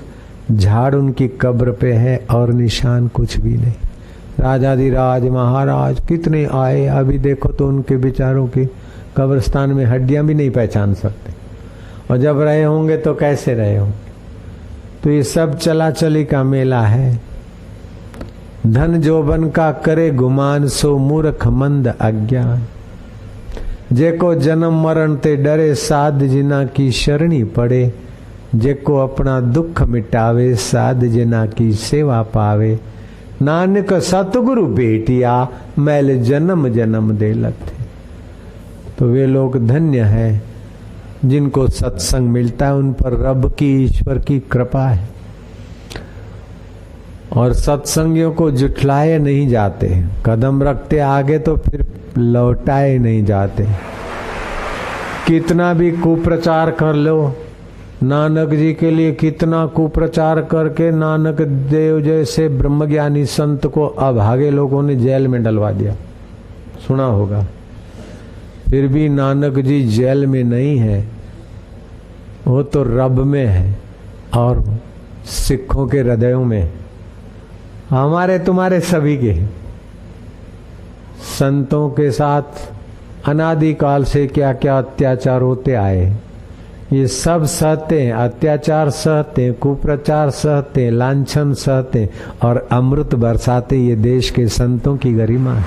झाड़ उनकी कब्र पे है और निशान कुछ भी नहीं। राजाधिराज महाराज कितने आए, अभी देखो तो उनके विचारों की कब्रिस्तान में हड्डियां भी नहीं पहचान सकते, और जब रहे होंगे तो कैसे रहे होंगे। तो ये सब चला चली का मेला है। धन जोबन का करे गुमान, सो मूर्ख मंद अज्ञान, जेको जन्म मरण ते डरे, साध जिना की शरणी पड़े, जेको अपना दुख मिटावे, साध जिना की सेवा पावे, नानक सतगुरु बेटिया, मैल जन्म जन्म दे लगते। तो वे लोग धन्य हैं जिनको सत्संग मिलता है, उन पर रब की ईश्वर की कृपा है। और सत्संगियों को जुठलाए नहीं जाते, कदम रखते आगे तो फिर लौटाए नहीं जाते। कितना भी कुप्रचार कर लो, नानक जी के लिए कितना कुप्रचार करके नानक देव जैसे ब्रह्मज्ञानी संत को अभागे लोगों ने जेल में डलवा दिया, सुना होगा। फिर भी नानक जी जेल में नहीं है, वो तो रब में है और सिखों के हृदयों में, हमारे तुम्हारे सभी के। संतों के साथ अनादिकाल से क्या क्या अत्याचार होते आए, ये सब सहते हैं, अत्याचार सहते हैं, कुप्रचार सहते हैं, लांछन सहते हैं और अमृत बरसाते। ये देश के संतों की गरिमा है।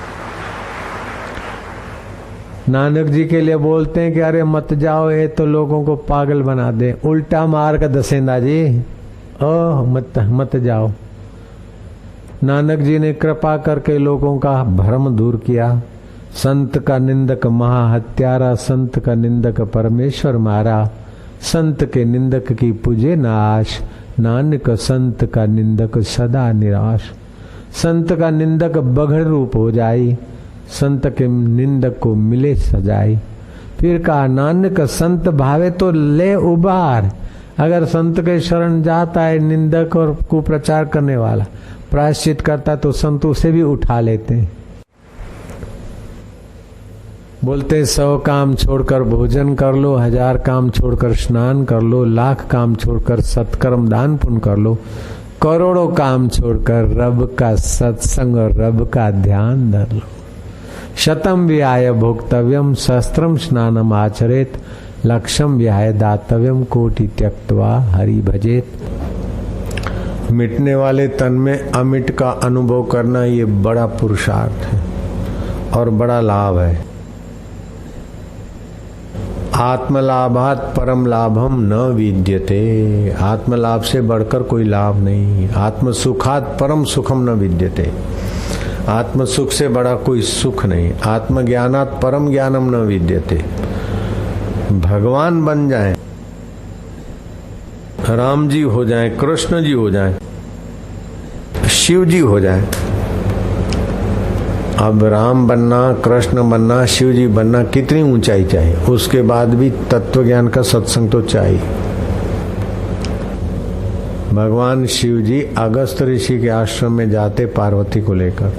नानक जी के लिए बोलते हैं कि अरे मत जाओ, ये तो लोगों को पागल बना दे, उल्टा मार का दसेंदा जी, ओ मत जाओ। नानक जी ने कृपा करके लोगों का भ्रम दूर किया। संत का निंदक महाहत्यारा, संत का निंदक परमेश्वर मारा, संत के निंदक की पूजे नाश, नानक संत का निंदक सदा निराश। संत का निंदक बघड़ रूप हो जाई, संत के निंदक को मिले सजाई। फिर कहा नानक संत भावे तो ले उबार। अगर संत के शरण जाता है निंदक और कुप्रचार करने वाला, प्रायश्चित करता तो संत उसे भी उठा लेते हैं। बोलते 100 काम छोड़कर भोजन कर लो, 1000 काम छोड़कर स्नान कर लो, 1,00,000 काम छोड़कर सत्कर्म दान पुण्य कर लो, करोड़ों काम छोड़कर रब का सत्संग और रब का ध्यान धर लो। शतम विहाय भोक्तव्यम सहस्त्रम स्नानम आचरेत, लक्षम विहाय दातव्यम कोटि त्यक्त्वा हरि भजेत। मिटने वाले तन में अमिट का अनुभव करना ये बड़ा पुरुषार्थ है और बड़ा लाभ है। आत्मलाभात परम लाभम न विद्यते। आत्मलाभ से बढ़कर कोई लाभ नहीं। आत्मसुखात परम सुखम न विद्यते। आत्मसुख से बड़ा कोई सुख नहीं। आत्मज्ञानात परम ज्ञानम न विद्यते। भगवान बन जाए, राम जी हो जाए, कृष्ण जी हो जाए, शिव जी हो जाए। अब राम बनना, कृष्ण बनना, शिव जी बनना कितनी ऊंचाई चाहिए, उसके बाद भी तत्व ज्ञान का सत्संग तो चाहिए। भगवान शिव जी अगस्त ऋषि के आश्रम में जाते पार्वती को लेकर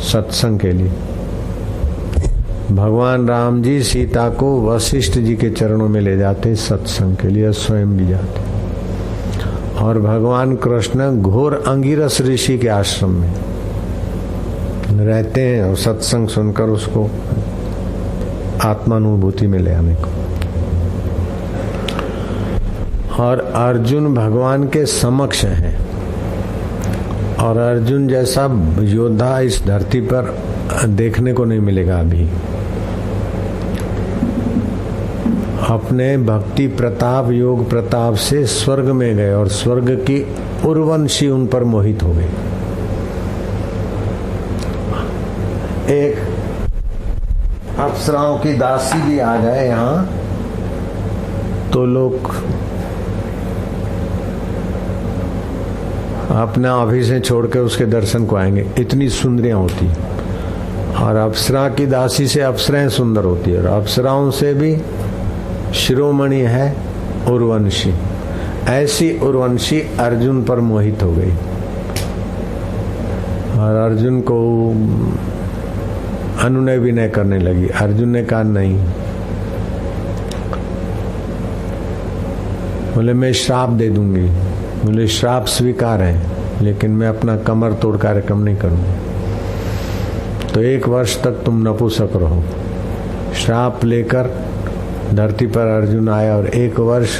सत्संग के लिए। भगवान राम जी सीता को वशिष्ठ जी के चरणों में ले जाते सत्संग के लिए, स्वयं भी जाते। और भगवान कृष्ण घोर अंगिरस ऋषि के आश्रम में रहते हैं और सत्संग सुनकर उसको आत्मानुभूति में ले आने को। और अर्जुन भगवान के समक्ष है और अर्जुन जैसा योद्धा इस धरती पर देखने को नहीं मिलेगा अभी। अपने भक्ति प्रताप योग प्रताप से स्वर्ग में गए और स्वर्ग की उर्वंशी उन पर मोहित हो गई। एक अप्सराओं की दासी भी आ जाए यहाँ तो लोग अपना ऑफिस छोड़ के उसके दर्शन को आएंगे, इतनी सुंदरियां होती। और अप्सरा की दासी से अप्सराएं सुंदर होती है और अप्सराओं से भी शिरोमणि है उर्वंशी। ऐसी उर्वंशी अर्जुन पर मोहित हो गई और अर्जुन को अनुनय विनय करने लगी। अर्जुन ने कहा नहीं, बोले मैं श्राप दे दूंगी। बोले श्राप स्वीकार है लेकिन मैं अपना कमर तोड़ कार्यक्रम नहीं करूंगा। तो 1 वर्ष तक तुम नपुंसक रहो। श्राप लेकर धरती पर अर्जुन आया और 1 वर्ष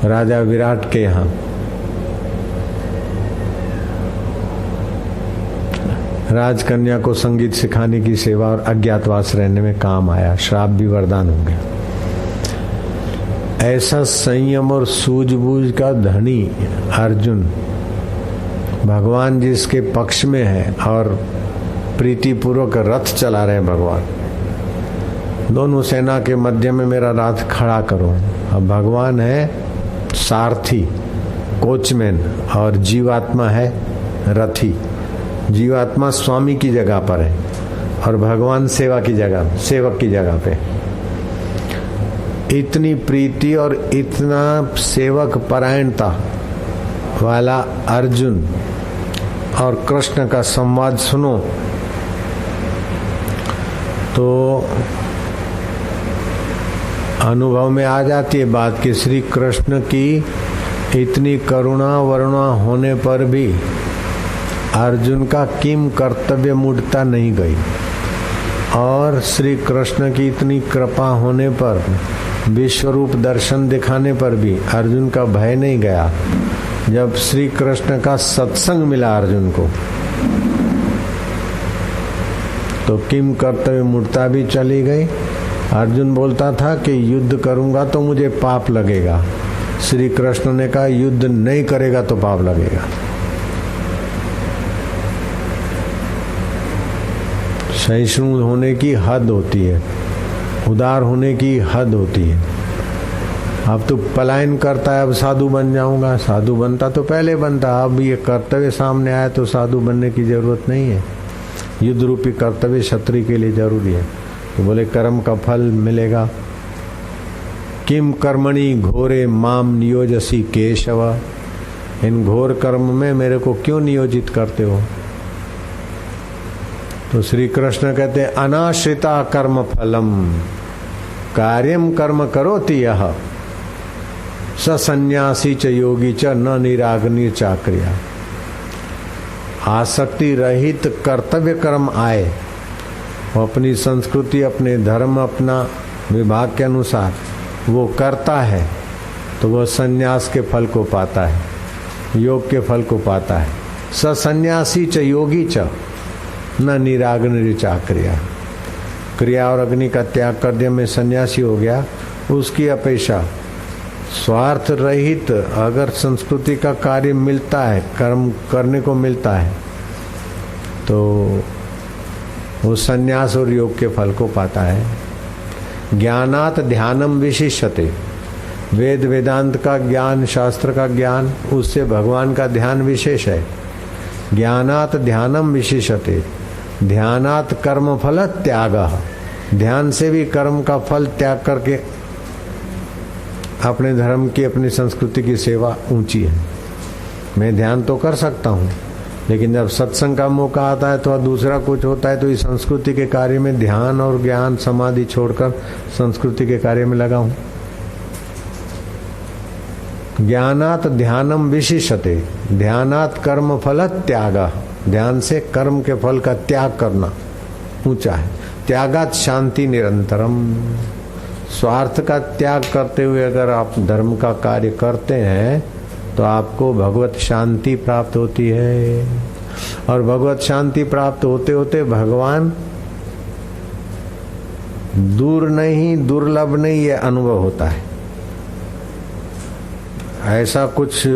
राजा विराट के यहाँ राजकन्या को संगीत सिखाने की सेवा और अज्ञातवास रहने में काम आया। श्राप भी वरदान हो गया। ऐसा संयम और सूझबूझ का धनी अर्जुन भगवान जिसके पक्ष में है और प्रीतिपूर्वक रथ चला रहे भगवान, दोनों सेना के मध्य में मेरा रथ खड़ा करो। अब भगवान है सारथी कोचमैन और जीवात्मा है रथी। जीवात्मा स्वामी की जगह पर है और भगवान सेवक की जगह पे। इतनी प्रीति और इतना सेवक परायणता वाला अर्जुन और कृष्ण का संवाद सुनो तो अनुभव में आ जाती है बात कि श्री कृष्ण की इतनी करुणा वरुणा होने पर भी अर्जुन का किम कर्तव्य मूढ़ता नहीं गई, और श्री कृष्ण की इतनी कृपा होने पर विश्वरूप दर्शन दिखाने पर भी अर्जुन का भय नहीं गया। जब श्री कृष्ण का सत्संग मिला अर्जुन को तो किम कर्तव्य मूढ़ता भी चली गई। अर्जुन बोलता था कि युद्ध करूंगा तो मुझे पाप लगेगा, श्री कृष्ण ने कहा युद्ध नहीं करेगा तो पाप लगेगा। सहिष्णु होने की हद होती है, उदार होने की हद होती है। अब तो पलायन करता है, अब साधु बन जाऊंगा, साधु बनता तो पहले बनता, अब ये कर्तव्य सामने आया तो साधु बनने की जरूरत नहीं है। युद्ध रूपी कर्तव्य क्षत्रिय के लिए जरूरी है। तो बोले कर्म का फल मिलेगा। किम कर्मणि घोरे माम नियोजसी केशव, इन घोर कर्म में मेरे को क्यों नियोजित करते हो? तो श्री कृष्ण कहते अनाश्रिता कर्म फलम कार्यम कर्म करोति यह स संन्यासी च योगी च न निराग्नि चाक्रिया। आसक्ति रहित कर्तव्य कर्म आए, वो अपनी संस्कृति अपने धर्म अपना विभाग के अनुसार वो करता है तो वह संन्यास के फल को पाता है, योग के फल को पाता है। स संन्यासी च योगी च न निराग्नि चाक्रिया। क्रिया और अग्नि का त्याग कर दिया, मैं सन्यासी हो गया, उसकी अपेक्षा स्वार्थ रहित अगर संस्कृति का कार्य मिलता है, कर्म करने को मिलता है, तो वो सन्यास और योग के फल को पाता है। ज्ञानात ध्यानम विशिष्यते, वेद वेदांत का ज्ञान, शास्त्र का ज्ञान, उससे भगवान का ध्यान विशेष है। ज्ञानात ध्यानम विशिष्यते, ध्यानात कर्म फल त्याग, ध्यान से भी कर्म का फल त्याग करके अपने धर्म की अपनी संस्कृति की सेवा ऊंची है। मैं ध्यान तो कर सकता हूँ, लेकिन जब सत्संग का मौका आता है तो दूसरा कुछ होता है तो इस संस्कृति के कार्य में ध्यान और ज्ञान समाधि छोड़कर संस्कृति के कार्य में लगा हूँ। ज्ञानात ध्यानम विशिष्यते, ध्यानात कर्म फल त्याग, ध्यान से कर्म के फल का त्याग करना ऊंचा है। त्यागात शांति निरंतरम, स्वार्थ का त्याग करते हुए अगर आप धर्म का कार्य करते हैं तो आपको भगवत शांति प्राप्त होती है, और भगवत शांति प्राप्त होते होते भगवान दूर नहीं, दुर्लभ नहीं, ये अनुभव होता है। ऐसा कुछ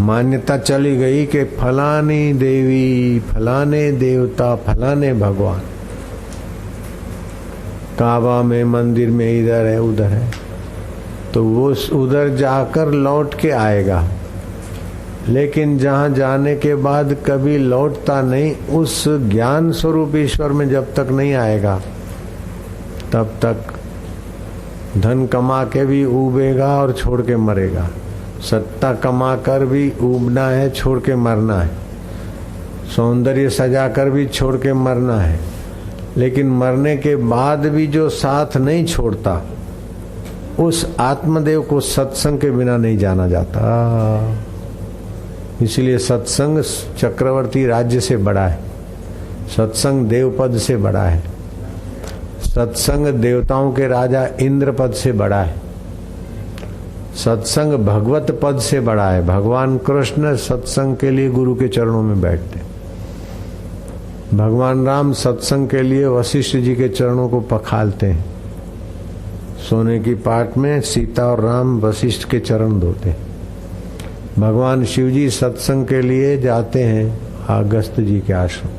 मान्यता चली गई कि फलानी देवी, फलाने देवता, फलाने भगवान, काबा में, मंदिर में इधर है उधर है, तो वो उधर जाकर लौट के आएगा, लेकिन जहाँ जाने के बाद कभी लौटता नहीं, उस ज्ञान स्वरूप ईश्वर में जब तक नहीं आएगा तब तक धन कमा के भी उबेगा और छोड़ के मरेगा, सत्ता कमा कर भी उबना है, छोड़ के मरना है, सौंदर्य सजा कर भी छोड़ के मरना है, लेकिन मरने के बाद भी जो साथ नहीं छोड़ता उस आत्मदेव को सत्संग के बिना नहीं जाना जाता। इसलिए सत्संग चक्रवर्ती राज्य से बड़ा है, सत्संग देवपद से बड़ा है, सत्संग देवताओं के राजा इंद्र पद से बड़ा है, सत्संग भगवत पद से बड़ा है। भगवान कृष्ण सत्संग के लिए गुरु के चरणों में बैठते, भगवान राम सत्संग के लिए वशिष्ठ जी के चरणों को पखालते हैं। सोने की पाट में सीता और राम वशिष्ठ के चरण धोते। भगवान शिव जी सत्संग के लिए जाते हैं अगस्त जी के आश्रम।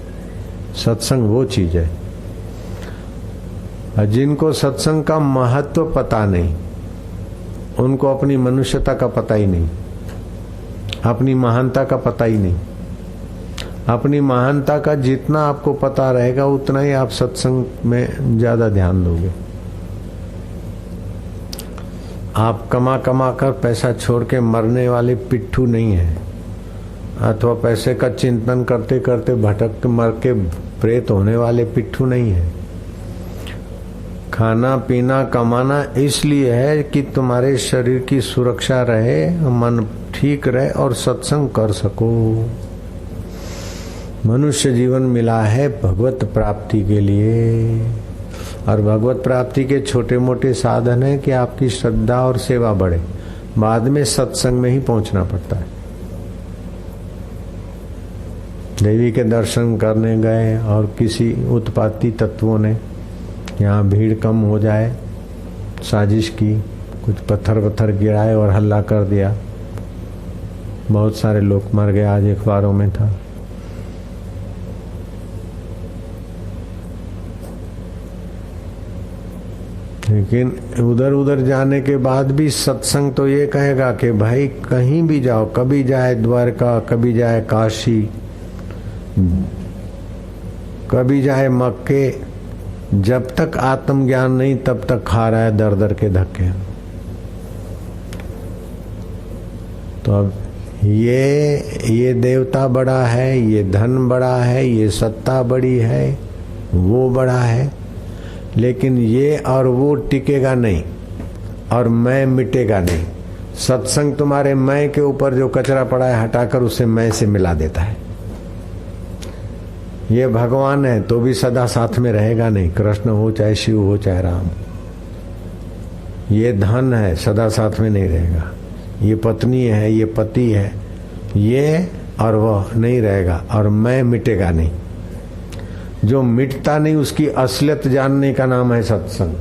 सत्संग वो चीज है, जिनको सत्संग का महत्व पता नहीं, उनको अपनी मनुष्यता का पता ही नहीं, अपनी महानता का पता ही नहीं। अपनी महानता का जितना आपको पता रहेगा उतना ही आप सत्संग में ज्यादा ध्यान दोगे। आप कमा कमा कर पैसा छोड़ के मरने वाले पिट्ठू नहीं है, अथवा पैसे का चिंतन करते करते भटक के मर के प्रेत होने वाले पिट्ठू नहीं है। खाना पीना कमाना इसलिए है कि तुम्हारे शरीर की सुरक्षा रहे, मन ठीक रहे और सत्संग कर सको। मनुष्य जीवन मिला है भगवत प्राप्ति के लिए, और भगवत प्राप्ति के छोटे मोटे साधन है कि आपकी श्रद्धा और सेवा बढ़े। बाद में सत्संग में ही पहुंचना पड़ता है। देवी के दर्शन करने गए और किसी उत्पाती तत्वों ने यहाँ भीड़ कम हो जाए साजिश की, कुछ पत्थर वत्थर गिराए और हल्ला कर दिया, बहुत सारे लोग मर गए। आज अखबारों में था। लेकिन उधर उधर जाने के बाद भी सत्संग तो ये कहेगा कि भाई कहीं भी जाओ, कभी जाए द्वारका, कभी जाए काशी, कभी जाए मक्के, जब तक आत्मज्ञान नहीं तब तक खा रहा है दर दर के धक्के। तो अब ये देवता बड़ा है, ये धन बड़ा है, ये सत्ता बड़ी है, वो बड़ा है, लेकिन ये और वो टिकेगा नहीं और मैं मिटेगा नहीं। सत्संग तुम्हारे मैं के ऊपर जो कचरा पड़ा है हटाकर उसे मैं से मिला देता है। ये भगवान है तो भी सदा साथ में रहेगा नहीं, कृष्ण हो चाहे शिव हो चाहे राम। ये धन है सदा साथ में नहीं रहेगा, ये पत्नी है, ये पति है, ये और वह नहीं रहेगा, और मैं मिटेगा नहीं। जो मिटता नहीं उसकी असलियत जानने का नाम है सत्संग।